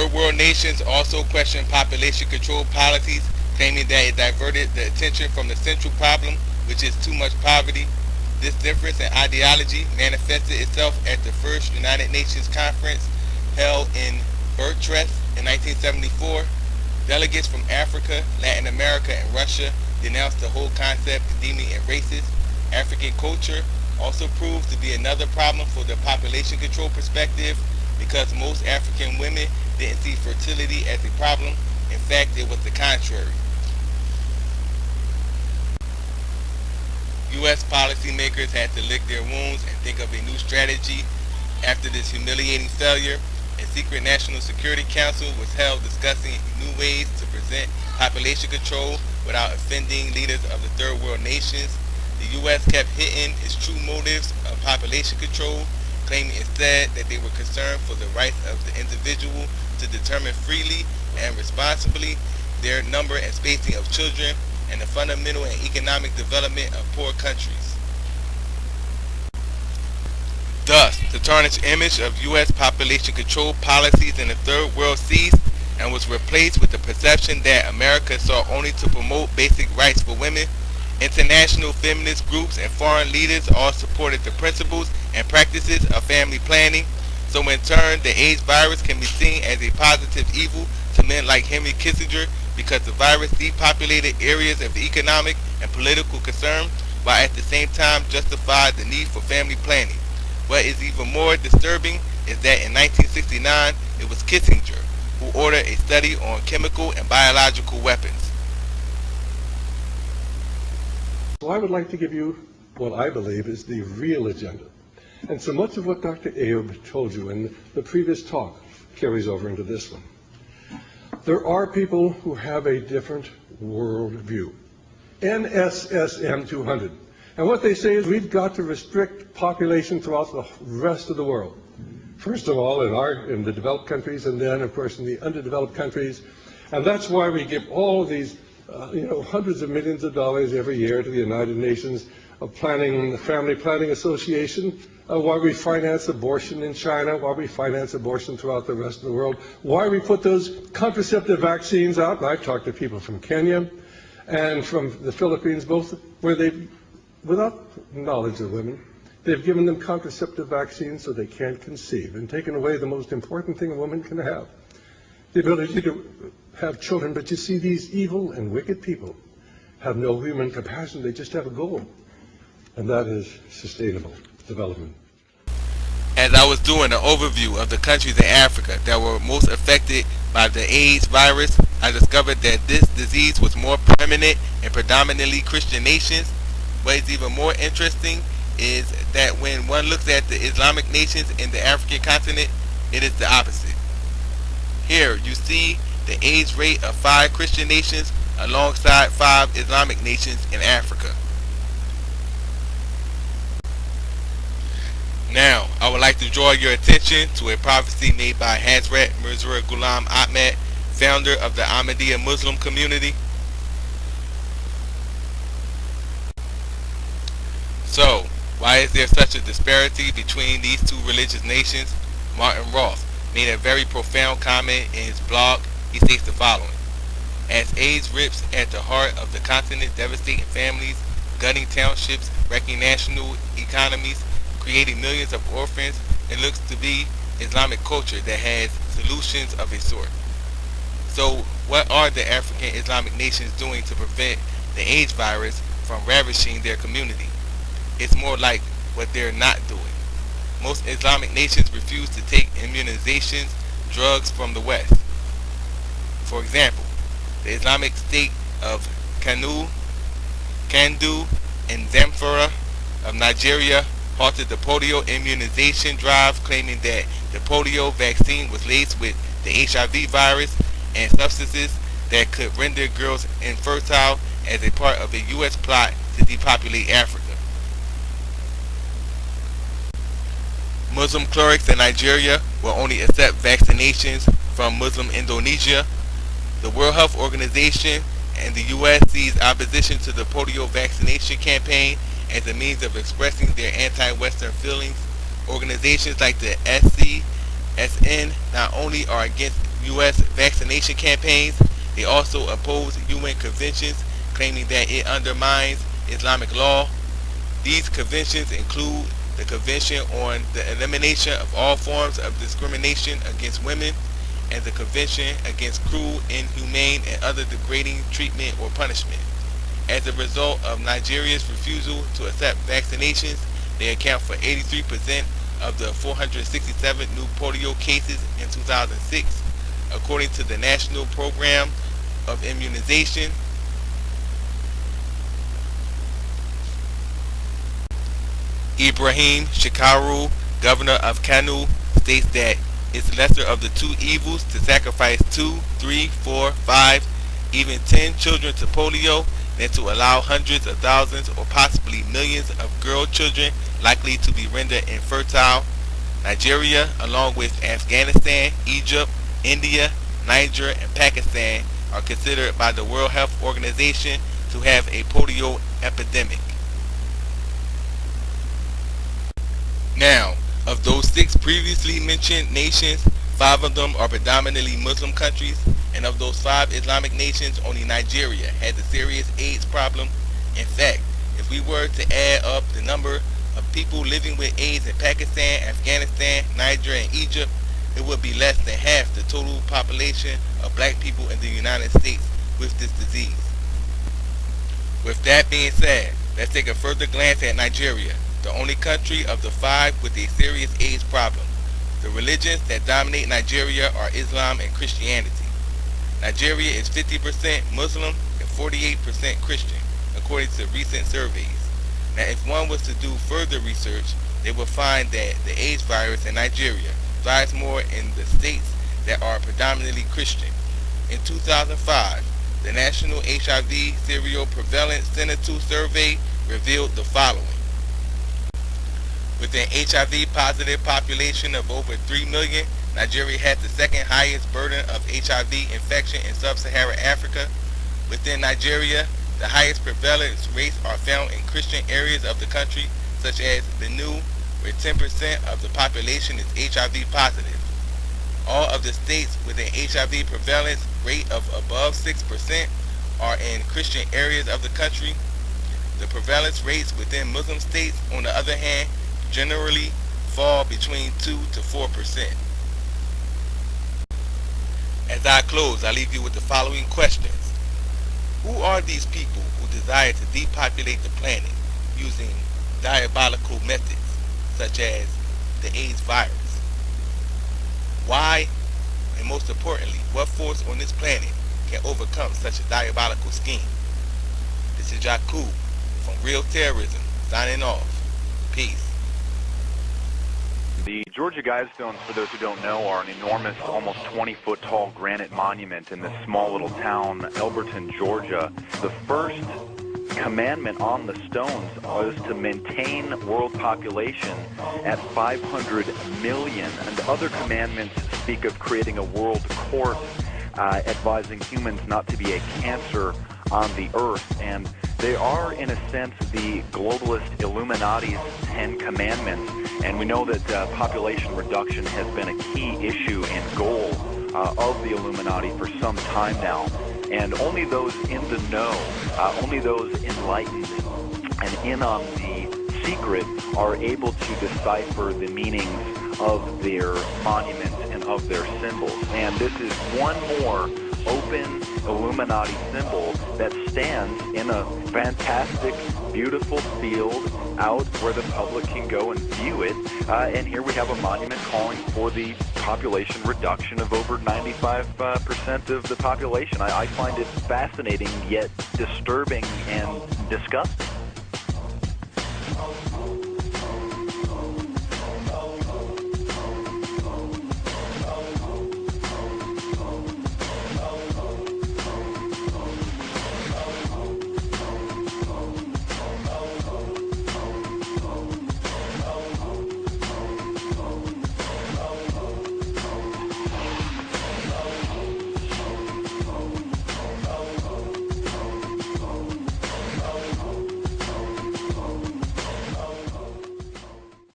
Third world nations also questioned population control policies, claiming that it diverted the attention from the central problem, which is too much poverty. This difference in ideology manifested itself at the first United Nations conference held in Bucharest in 1974. Delegates from Africa, Latin America, and Russia denounced the whole concept, deeming it racist. African culture also proves to be another problem for the population control perspective, because most African women didn't see fertility as a problem. In fact, it was the contrary. U.S. policymakers had to lick their wounds and think of a new strategy after this humiliating failure. A secret National Security Council was held discussing new ways to present population control without offending leaders of the third world nations. The U.S. kept hitting its true motives of population control, claiming instead that they were concerned for the rights of the individual to determine freely and responsibly their number and spacing of children, and the fundamental and economic development of poor countries. Thus, the tarnished image of U.S. population control policies in the third world ceased and was replaced with the perception that America sought only to promote basic rights for women. International feminist groups and foreign leaders all supported the principles and practices of family planning. So in turn, the AIDS virus can be seen as a positive evil to men like Henry Kissinger, because the virus depopulated areas of economic and political concern, while at the same time justified the need for family planning. What is even more disturbing is that in 1969, it was Kissinger who ordered a study on chemical and biological weapons. So I would like to give you what I believe is the real agenda. And so much of what Dr. Ayoub told you in the previous talk carries over into this one. There are people who have a different world view. NSSM 200. And what they say is we've got to restrict population throughout the rest of the world. First of all, in the developed countries, and then, of course, in the underdeveloped countries. And that's why we give all these hundreds of millions of dollars every year to the United Nations Family Planning Association, why we finance abortion in China, why we finance abortion throughout the rest of the world, why we put those contraceptive vaccines out. And I've talked to people from Kenya and from the Philippines, both where they've, without knowledge of women, they've given them contraceptive vaccines so they can't conceive, and taken away the most important thing a woman can have, the ability to have children. But you see, these evil and wicked people have no human compassion. They just have a goal, and that is sustainable development. As I was doing an overview of the countries in Africa that were most affected by the AIDS virus, I discovered that this disease was more permanent in predominantly Christian nations. What is even more interesting is that when one looks at the Islamic nations in the African continent, it is the opposite. Here you see the AIDS rate of 5 Christian nations alongside 5 Islamic nations in Africa. Now, I would like to draw your attention to a prophecy made by Hazrat Mirza Ghulam Ahmad, founder of the Ahmadiyya Muslim community. So, why is there such a disparity between these two religious nations? Martin Roth made a very profound comment in his blog. He states the following: as AIDS rips at the heart of the continent, devastating families, gutting townships, wrecking national economies, creating millions of orphans, it looks to be Islamic culture that has solutions of a sort. So what are the African Islamic nations doing to prevent the AIDS virus from ravaging their community? It's more like what they're not doing. Most Islamic nations refuse to take immunizations, drugs from the West. For example, the Islamic State of Kanu, Kandu, and Zamfara of Nigeria halted the polio immunization drive, claiming that the polio vaccine was laced with the HIV virus and substances that could render girls infertile as a part of a U.S. plot to depopulate Africa. Muslim clerics in Nigeria will only accept vaccinations from Muslim Indonesia. The World Health Organization and the U.S. sees opposition to the polio vaccination campaign as a means of expressing their anti-Western feelings. Organizations like the SCSN not only are against U.S. vaccination campaigns. They also oppose UN conventions, claiming that it undermines Islamic law. These conventions include the Convention on the Elimination of All Forms of Discrimination Against Women and the Convention Against Cruel, Inhumane, and Other Degrading Treatment or Punishment. As a result of Nigeria's refusal to accept vaccinations, they account for 83% of the 467 new polio cases in 2006, according to the National Program of Immunization. Ibrahim Shekaru, governor of Kano, states that it's lesser of the two evils to sacrifice 2, 3, 4, 5, even 10 children to polio than to allow hundreds of thousands or possibly millions of girl children likely to be rendered infertile. Nigeria, along with Afghanistan, Egypt, India, Niger, and Pakistan, are considered by the World Health Organization to have a polio epidemic. Now, of those 6 previously mentioned nations, 5 of them are predominantly Muslim countries, and of those 5 Islamic nations, only Nigeria has a serious AIDS problem. In fact, if we were to add up the number of people living with AIDS in Pakistan, Afghanistan, Niger, and Egypt, it would be less than half the total population of black people in the United States with this disease. With that being said, let's take a further glance at Nigeria, the only country of the 5 with a serious AIDS problem. The religions that dominate Nigeria are Islam and Christianity. Nigeria is 50% Muslim and 48% Christian, according to recent surveys. Now, if one was to do further research, they would find that the AIDS virus in Nigeria thrives more in the states that are predominantly Christian. In 2005, the National HIV Serial Prevalence Center 2 survey revealed the following. With an HIV-positive population of over 3 million, Nigeria has the second highest burden of HIV infection in sub-Saharan Africa. Within Nigeria, the highest prevalence rates are found in Christian areas of the country, such as Benue, where 10% of the population is HIV positive. All of the states with an HIV prevalence rate of above 6% are in Christian areas of the country. The prevalence rates within Muslim states, on the other hand, generally fall between 2 to 4%. As I close, I leave you with the following questions. Who are these people who desire to depopulate the planet using diabolical methods such as the AIDS virus? Why, and most importantly, what force on this planet can overcome such a diabolical scheme? This is Jakub from Real Terrorism, signing off. Peace. The Georgia Guidestones, for those who don't know, are an enormous, almost 20-foot tall granite monument in this small little town, Elberton, Georgia. The first commandment on the stones was to maintain world population at 500 million, and other commandments speak of creating a world court, advising humans not to be a cancer on the earth. And they are, in a sense, the globalist Illuminati's 10 commandments. And we know that population reduction has been a key issue and goal of the Illuminati for some time now. And only those in the know, only those enlightened and in on the secret are able to decipher the meanings of their monuments and of their symbols. And this is one more open Illuminati symbol that stands in a fantastic, beautiful field out where the public can go and view it. And here we have a monument calling for the population reduction of over 95% of the population. I find it fascinating yet disturbing and disgusting.